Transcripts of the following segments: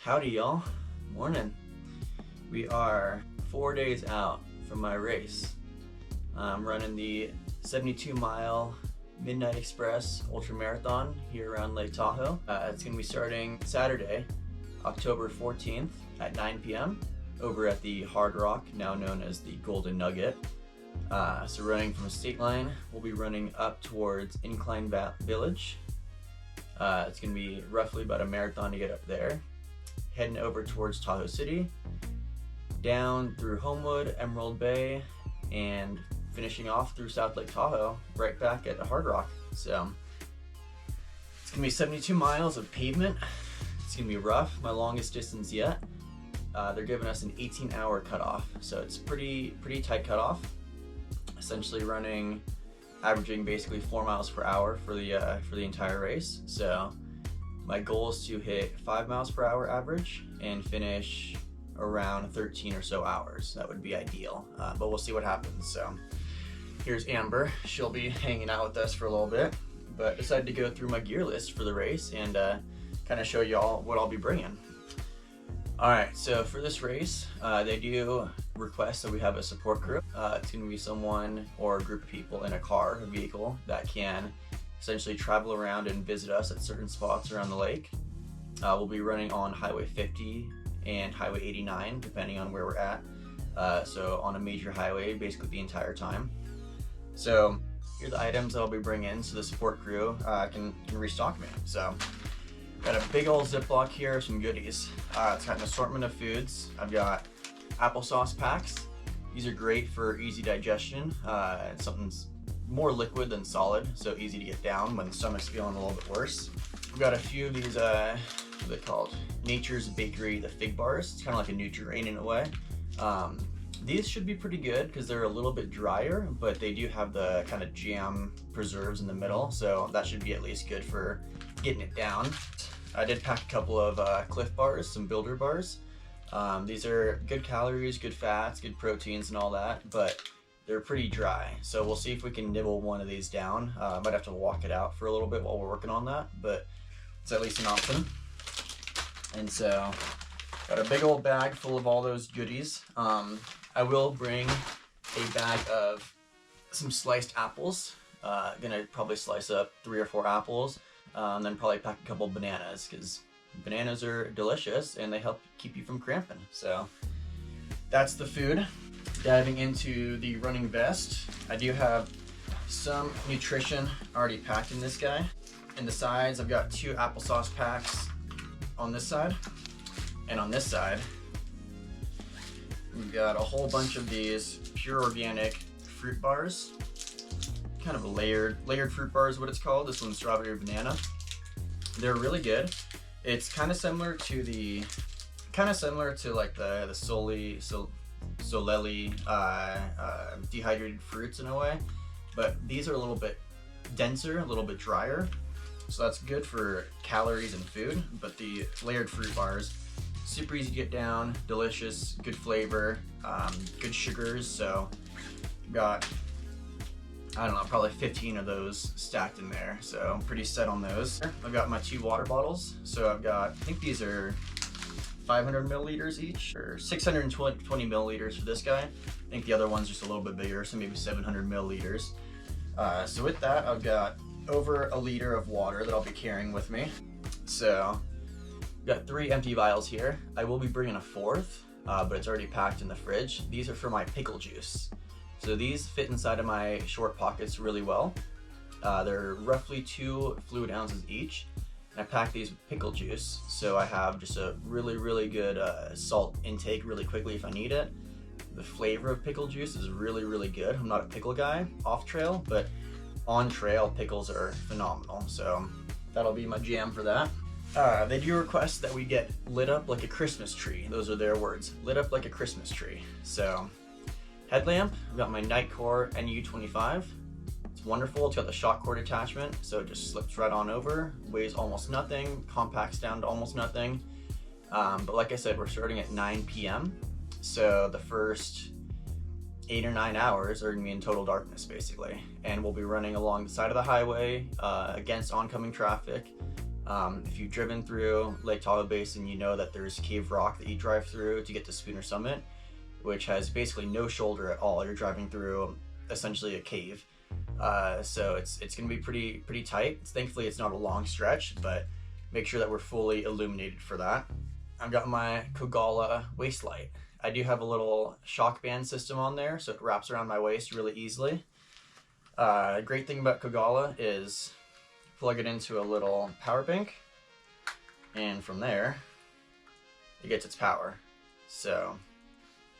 Howdy y'all, morning. We are 4 days out from my race. I'm running the 72-mile Midnight Express Ultra Marathon here around Lake Tahoe. It's going to be starting Saturday, October 14th at 9 p.m. over at the Hard Rock, now known as the Golden Nugget. So running from a state line, we'll be running up towards Incline Village. It's going to be roughly about a marathon to get up there. Heading over towards Tahoe City, down through Homewood, Emerald Bay, and finishing off through South Lake Tahoe, right back at the Hard Rock. So it's gonna be 72 miles of pavement. It's gonna be rough, my longest distance yet. They're giving us an 18-hour cutoff, so it's pretty tight cutoff. Essentially averaging basically 4 miles per hour for the entire race. So my goal is to hit 5 miles per hour average and finish around 13 or so hours. That would be ideal, but we'll see what happens. So here's Amber. She'll be hanging out with us for a little bit, but decided to go through my gear list for the race and kind of show y'all what I'll be bringing. All right, so for this race, they do request that we have a support group. It's gonna be someone or a group of people in a car, a vehicle, that can essentially travel around and visit us at certain spots around the lake. We'll be running on Highway 50 and Highway 89, depending on where we're at. So on a major highway, basically the entire time. So here are the items that I'll be bringing so the support crew can restock me. So got a big old Ziploc here, some goodies. It's got an assortment of foods. I've got applesauce packs. These are great for easy digestion. Something's more liquid than solid, so easy to get down when the stomach's feeling a little bit worse. We've got a few of these, what are they called? Nature's Bakery, the fig bars. It's kind of like a Nutri-Grain in a way. These should be pretty good because they're a little bit drier, but they do have the kind of jam preserves in the middle, so that should be at least good for getting it down. I did pack a couple of Cliff bars, some Builder bars. These are good calories, good fats, good proteins and all that, but they're pretty dry. So we'll see if we can nibble one of these down. Might have to walk it out for a little bit while we're working on that, but it's at least an option. And so got a big old bag full of all those goodies. I will bring a bag of some sliced apples. Gonna probably slice up 3 or 4 apples, and then probably pack a couple bananas because bananas are delicious and they help keep you from cramping. So that's the food. Diving into the running vest, I do have some nutrition already packed in this guy. In the sides, I've got 2 applesauce packs on this side, and on this side, we've got a whole bunch of these pure organic fruit bars. Kind of a layered fruit bar is what it's called. This one's strawberry banana. They're really good. It's kind of similar to like the Soleli dehydrated fruits in a way, but these are a little bit denser, a little bit drier, so that's good for calories and food. But the layered fruit bars, super easy to get down, delicious, good flavor, good sugars. So got, I don't know, probably 15 of those stacked in there, so I'm pretty set on those. I've got my 2 water bottles, so I've got, I think these are 500 milliliters each, or 620 milliliters for this guy. I think the other one's just a little bit bigger, so maybe 700 milliliters. So with that, I've got over a liter of water that I'll be carrying with me. So I've got 3 empty vials here. I will be bringing a 4th, but it's already packed in the fridge. These are for my pickle juice. So these fit inside of my short pockets really well. They're roughly 2 fluid ounces each. And I pack these with pickle juice, so I have just a really good salt intake really quickly if I need it. The flavor of pickle juice is really good. I'm not a pickle guy off trail, but on trail pickles are phenomenal, so that'll be my jam for that. They do request that we get lit up like a Christmas tree. Those are their words, lit up like a Christmas tree. So headlamp, I've got my Nightcore NU25. Wonderful. It's got the shock cord attachment, so it just slips right on over, weighs almost nothing, compacts down to almost nothing. But like I said, we're starting at 9 p.m. so the first 8 or 9 hours are gonna be in total darkness basically, and we'll be running along the side of the highway against oncoming traffic. If you've driven through Lake Tahoe Basin, you know that there's Cave Rock that you drive through to get to Spooner Summit, which has basically no shoulder at all. You're driving through essentially a cave. So it's gonna be pretty tight. Thankfully it's not a long stretch, but make sure that we're fully illuminated for that. I've got my Kogalla waist light. I do have a little shock band system on there, so it wraps around my waist really easily. Great thing about Kogalla is plug it into a little power bank, and from there it gets its power. So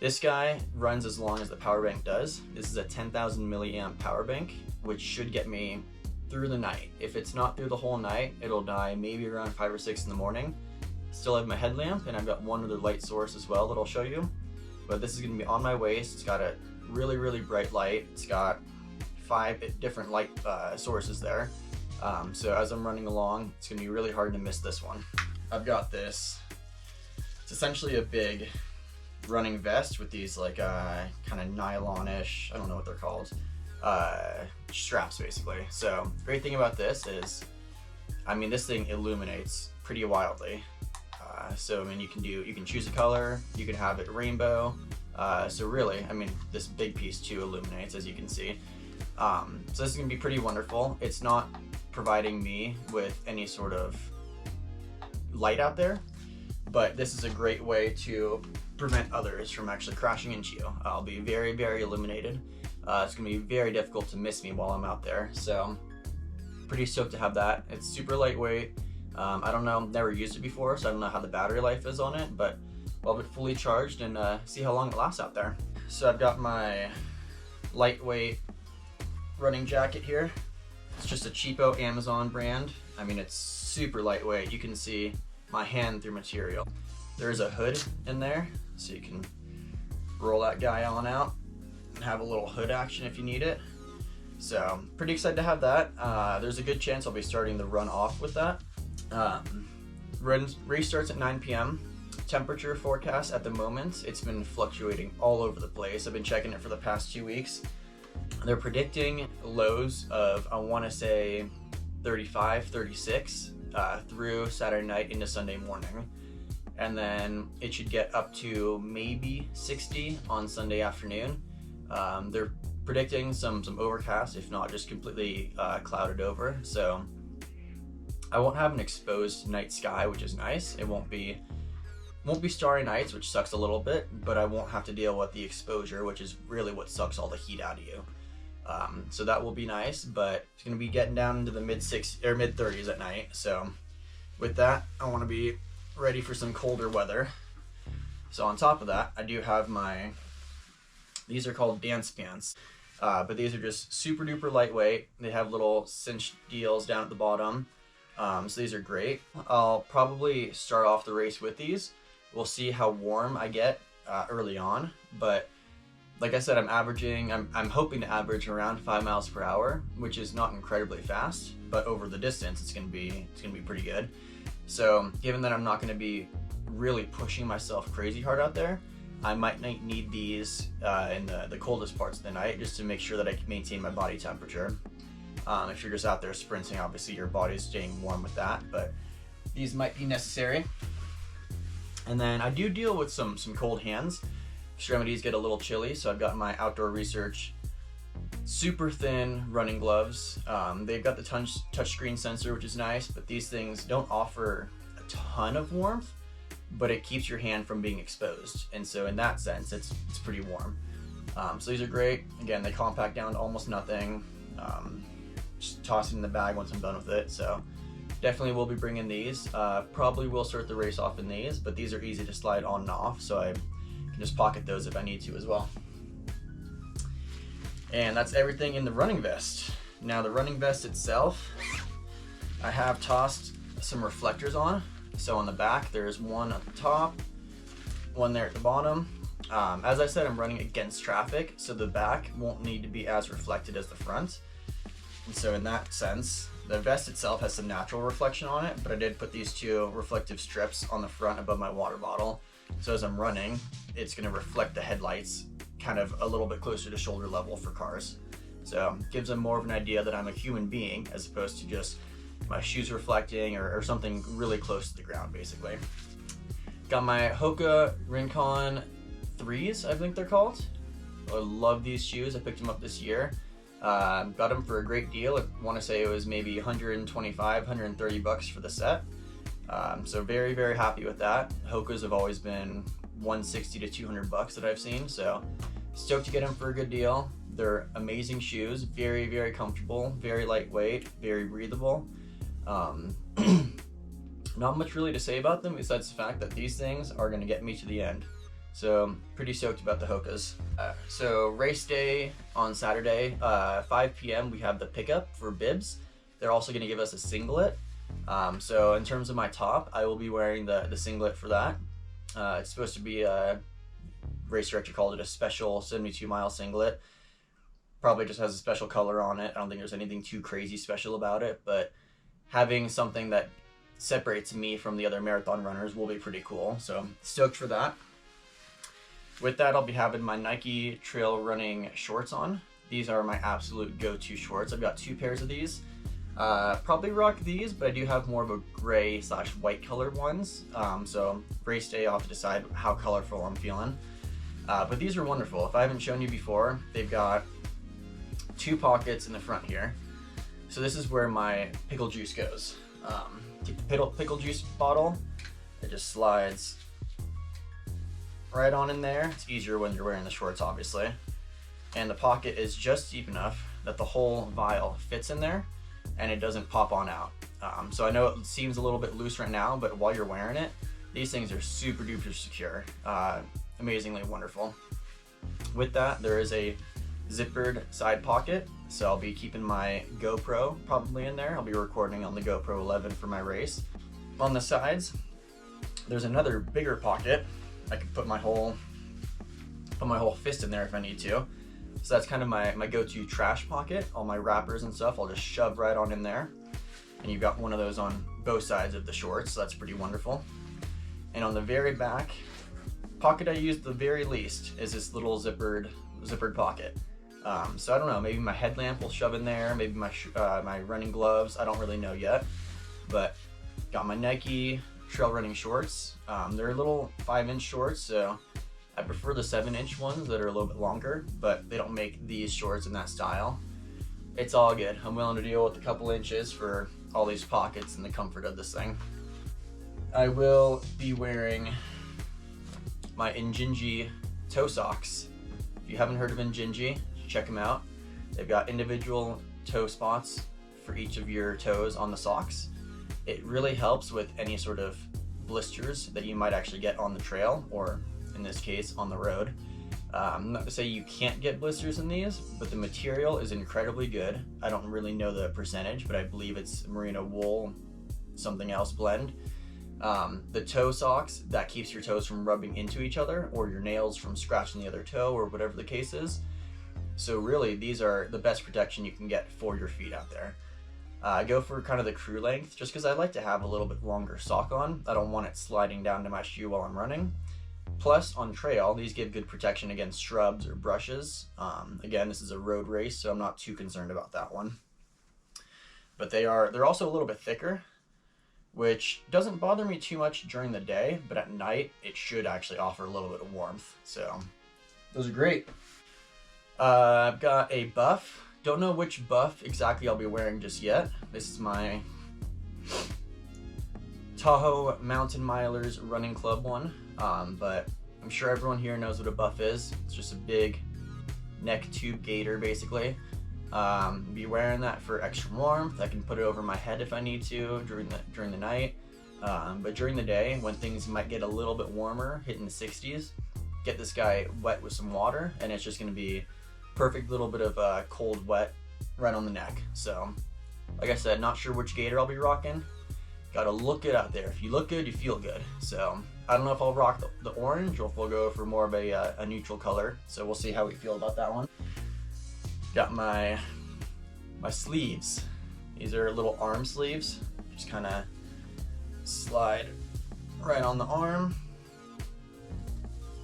this guy runs as long as the power bank does. This is a 10,000 milliamp power bank, which should get me through the night. If it's not through the whole night, it'll die maybe around 5 or 6 in the morning. Still have my headlamp, and I've got one other light source as well that I'll show you. But this is gonna be on my waist. It's got a really bright light. It's got 5 different light sources there. So as I'm running along, it's gonna be really hard to miss this one. I've got this. It's essentially a big running vest with these like kind of nylon-ish, I don't know what they're called, straps basically. So great thing about this is, I mean, this thing illuminates pretty wildly. So I mean, you can choose a color, you can have it rainbow. So really, I mean, this big piece too illuminates, as you can see. So this is gonna be pretty wonderful. It's not providing me with any sort of light out there, but this is a great way to prevent others from actually crashing into you. I'll be very illuminated. It's gonna be very difficult to miss me while I'm out there. So pretty stoked to have that. It's super lightweight. I don't know, never used it before, so I don't know how the battery life is on it, but I'll have it fully charged and see how long it lasts out there. So I've got my lightweight running jacket here. It's just a cheapo Amazon brand. I mean, it's super lightweight. You can see my hand through material. There's a hood in there, so you can roll that guy on out and have a little hood action if you need it. So pretty excited to have that. There's a good chance I'll be starting the run off with that. Race starts at 9 p.m. Temperature forecast at the moment, it's been fluctuating all over the place. I've been checking it for the past 2 weeks. They're predicting lows of, I want to say, 35, 36 through Saturday night into Sunday morning. And then it should get up to maybe 60 on Sunday afternoon. They're predicting some overcast, if not just completely clouded over. So I won't have an exposed night sky, which is nice. It won't be starry nights, which sucks a little bit, but I won't have to deal with the exposure, which is really what sucks all the heat out of you. So that will be nice, but it's gonna be getting down into the mid 30s at night. So with that, I want to be ready for some colder weather. So on top of that, I do have these are called dance pants, but these are just super duper lightweight. They have little cinch deals down at the bottom. So these are great. I'll probably start off the race with these. We'll see how warm I get early on, but like I said, I'm hoping to average around 5 miles per hour, which is not incredibly fast, but over the distance, it's gonna be pretty good. So given that I'm not gonna be really pushing myself crazy hard out there, I might need these in the coldest parts of the night, just to make sure that I can maintain my body temperature. If you're just out there sprinting, obviously your body's staying warm with that, but these might be necessary. And then I do deal with some cold hands. Extremities get a little chilly, so I've got my Outdoor Research super thin running gloves. They've got the touchscreen sensor, which is nice, but these things don't offer a ton of warmth, but it keeps your hand from being exposed. And so in that sense, it's pretty warm. So these are great. Again, they compact down to almost nothing. Just toss it in the bag once I'm done with it. So definitely will be bringing these. Probably will start the race off in these, but these are easy to slide on and off, so I can just pocket those if I need to as well. And that's everything in the running vest. Now the running vest itself, I have tossed some reflectors on. So on the back, there's one at the top, one there at the bottom. As I said, I'm running against traffic, so the back won't need to be as reflected as the front. And so in that sense, the vest itself has some natural reflection on it, but I did put these 2 reflective strips on the front above my water bottle. So as I'm running, it's gonna reflect the headlights kind of a little bit closer to shoulder level for cars. So it gives them more of an idea that I'm a human being as opposed to just my shoes reflecting or something really close to the ground basically. Got my Hoka Rincon 3s, I think they're called. I love these shoes. I picked them up this year. Got them for a great deal. I want to say it was maybe 125, 130 bucks for the set. So very, very happy with that. Hokas have always been 160 to 200 bucks that I've seen, so stoked to get them for a good deal. They're amazing shoes, very, very comfortable, very lightweight, very breathable. Not much really to say about them besides the fact that these things are going to get me to the end. So pretty stoked about the Hokas. So race day on Saturday, 5 p.m. we have the pickup for bibs. They're also going to give us a singlet. So in terms of my top, I will be wearing the singlet for that. It's supposed to be race director called it a special 72-mile singlet. Probably just has a special color on it. I don't think there's anything too crazy special about it, but having something that separates me from the other marathon runners will be pretty cool. So stoked for that. With that, I'll be having my Nike trail running shorts on. These are my absolute go-to shorts. I've got 2 pairs of these. Probably rock these, but I do have more of a gray / white colored ones. So race day, I'll have to decide how colorful I'm feeling. But these are wonderful. If I haven't shown you before, they've got 2 pockets in the front here. So this is where my pickle juice goes. Take the pickle juice bottle, it just slides right on in there. It's easier when you're wearing the shorts, obviously. And the pocket is just deep enough that the whole vial fits in there and it doesn't pop on out. So I know it seems a little bit loose right now, but while you're wearing it, these things are super duper secure. Amazingly wonderful. With that, there is a zippered side pocket, so I'll be keeping my GoPro probably in there. I'll be recording on the GoPro 11 for my race. On the sides, there's another bigger pocket. I could put my whole fist in there if I need to. So that's kind of my go-to trash pocket. All my wrappers and stuff, I'll just shove right on in there. And you've got one of those on both sides of the shorts, so that's pretty wonderful. And on the very back, pocket I use the very least is this little zippered pocket. So I don't know, maybe my headlamp will shove in there, maybe my running gloves, I don't really know yet. But got my Nike trail running shorts. They're little 5-inch shorts, so I prefer the 7-inch ones that are a little bit longer, but they don't make these shorts in that style. It's all good. I'm willing to deal with a couple inches for all these pockets and the comfort of this thing. I will be wearing my Injinji toe socks. If you haven't heard of Injinji, check them out. They've got individual toe spots for each of your toes on the socks. It really helps with any sort of blisters that you might actually get on the trail, or in this case, on the road. Not to say you can't get blisters in these, but the material is incredibly good. I don't really know the percentage, but I believe it's merino wool, something else blend. The toe socks, that keeps your toes from rubbing into each other, or your nails from scratching the other toe, or whatever the case is. So really, these are the best protection you can get for your feet out there. I go for kind of the crew length, just because I like to have a little bit longer sock on. I don't want it sliding down to my shoe while I'm running. Plus, on trail, these give good protection against shrubs or brushes. Again, this is a road race, so I'm not too concerned about that one. But they're also a little bit thicker, which doesn't bother me too much during the day, but at night, it should actually offer a little bit of warmth. So, those are great. I've got a buff. Don't know which buff exactly I'll be wearing just yet. This is my Tahoe Mountain Milers Running Club one, but I'm sure everyone here knows what a buff is. It's just a big neck tube gaiter, basically. Be wearing that for extra warmth. I can put it over my head if I need to during the night, but during the day, when things might get a little bit warmer, hitting the 60s, get this guy wet with some water, and it's just going to be perfect little bit of cold wet right on the neck. So, like I said, not sure which gaiter I'll be rocking. Gotta look good out there. If you look good, you feel good. So, I don't know if I'll rock the orange or if we'll go for more of a neutral color. So we'll see how we feel about that one. Got my sleeves. These are little arm sleeves. Just kind of slide right on the arm.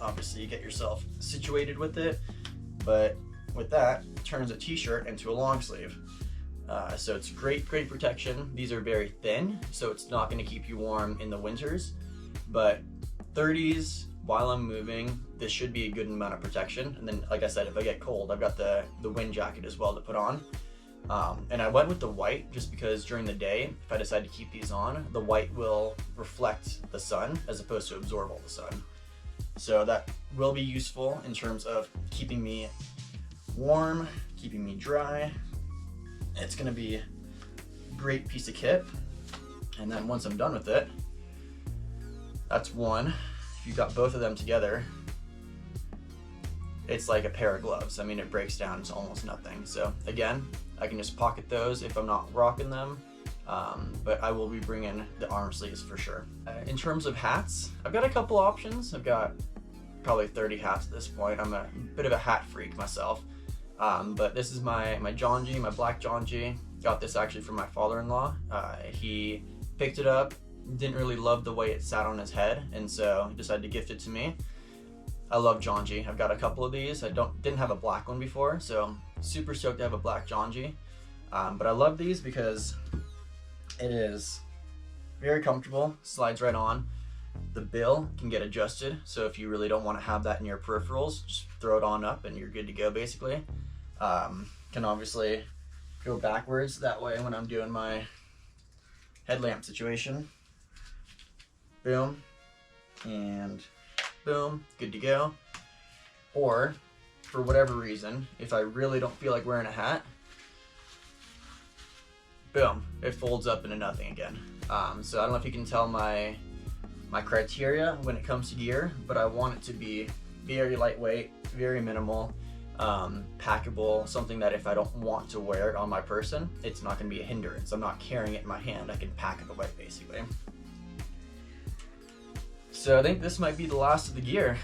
Obviously, you get yourself situated with it, but with that, it turns a t-shirt into a long sleeve. So it's great protection. These are very thin, so it's not going to keep you warm in the winters, but 30s while I'm moving, this should be a good amount of protection. And then, like I said, if I get cold, I've got the wind jacket as well to put on. And I went with the white just because during the day, if I decide to keep these on, the white will reflect the sun as opposed to absorb all the sun. So that will be useful in terms of keeping me warm, keeping me dry. It's gonna be a great piece of kit. And then once I'm done with it, that's one. If you got both of them together, it's like a pair of gloves. I mean, it breaks down to almost nothing. So again, I can just pocket those if I'm not rocking them, but I will be bringing the arm sleeves for sure. In terms of hats, I've got a couple options. I've got probably 30 hats at this point. I'm a bit of a hat freak myself, but this is my John G, my black John G. Got this actually from my father-in-law. He picked it up, didn't really love the way it sat on his head, and so he decided to gift it to me. I love John G. I've got a couple of these. I didn't have a black one before, so I'm super stoked to have a black John G. But I love these because it is very comfortable, slides right on. The bill can get adjusted, so if you really don't want to have that in your peripherals, just throw it on up and you're good to go basically. Can obviously go backwards, that way when I'm doing my headlamp situation. Boom, and boom, good to go. Or, for whatever reason, if I really don't feel like wearing a hat, boom, it folds up into nothing again. So I don't know if you can tell my criteria when it comes to gear, but I want it to be very lightweight, very minimal, packable, something that if I don't want to wear it on my person, it's not going to be a hindrance. I'm not carrying it in my hand, I can pack it away basically. So I think this might be the last of the gear.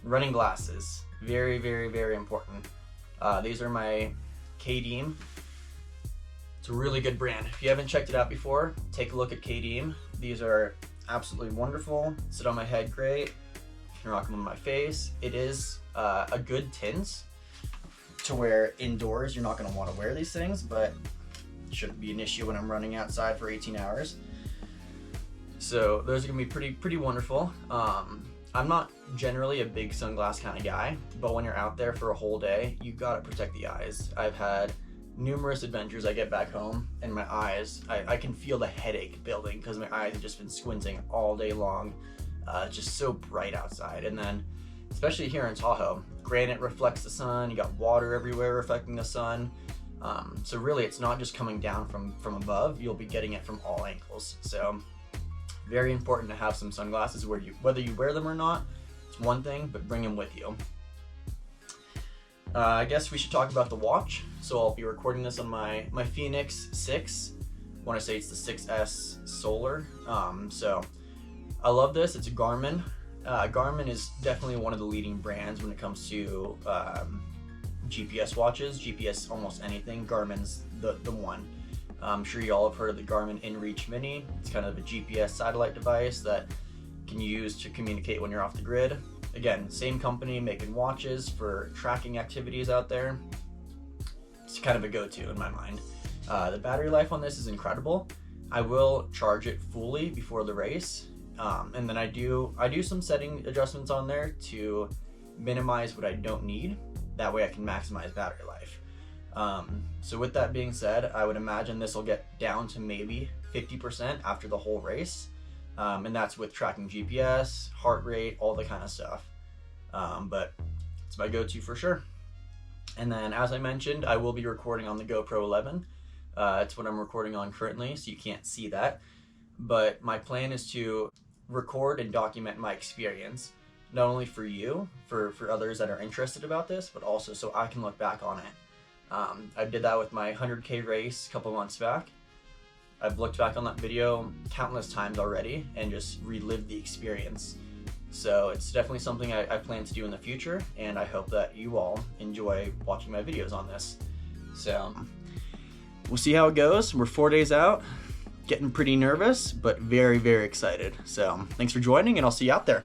Running glasses, very important. These are my KDeem. It's a really good brand. If you haven't checked it out before, take a look at KDeem. These are absolutely wonderful. Sit on my head great. You can rock them on my face. It is a good tint to wear indoors. You're not going to want to wear these things, but it shouldn't be an issue when I'm running outside for 18 hours. So those are gonna be pretty wonderful. I'm not generally a big sunglass kind of guy, but when you're out there for a whole day, you gotta protect the eyes. I've had numerous adventures. I get back home and my eyes, I can feel the headache building because my eyes have just been squinting all day long. Just so bright outside. And then, especially here in Tahoe, granite reflects the sun, you got water everywhere reflecting the sun. So really it's not just coming down from above, you'll be getting it from all angles. So very important to have some sunglasses whether you wear them or not, it's one thing, but bring them with you. I guess we should talk about the watch. So I'll be recording this on my Phoenix 6. I want to say it's the 6S Solar. So I love this. It's a Garmin. Garmin is definitely one of the leading brands when it comes to GPS watches, GPS almost anything. Garmin's the one. I'm sure you all have heard of the Garmin InReach Mini. It's kind of a GPS satellite device that can use to communicate when you're off the grid. Again, same company making watches for tracking activities out there. It's kind of a go-to in my mind. The battery life on this is incredible. I will charge it fully before the race, and then I do some setting adjustments on there to minimize what I don't need. That way I can maximize battery life. So with that being said, I would imagine this will get down to maybe 50% after the whole race. And that's with tracking GPS, heart rate, all the kind of stuff. But it's my go-to for sure. And then, as I mentioned, I will be recording on the GoPro 11. It's what I'm recording on currently, so you can't see that. But my plan is to record and document my experience, not only for you, for others that are interested about this, but also so I can look back on it. I did that with my 100K race a couple months back. I've looked back on that video countless times already and just relived the experience. So it's definitely something I plan to do in the future, and I hope that you all enjoy watching my videos on this. So we'll see how it goes. We're 4 days out, getting pretty nervous, but very excited. So thanks for joining, and I'll see you out there.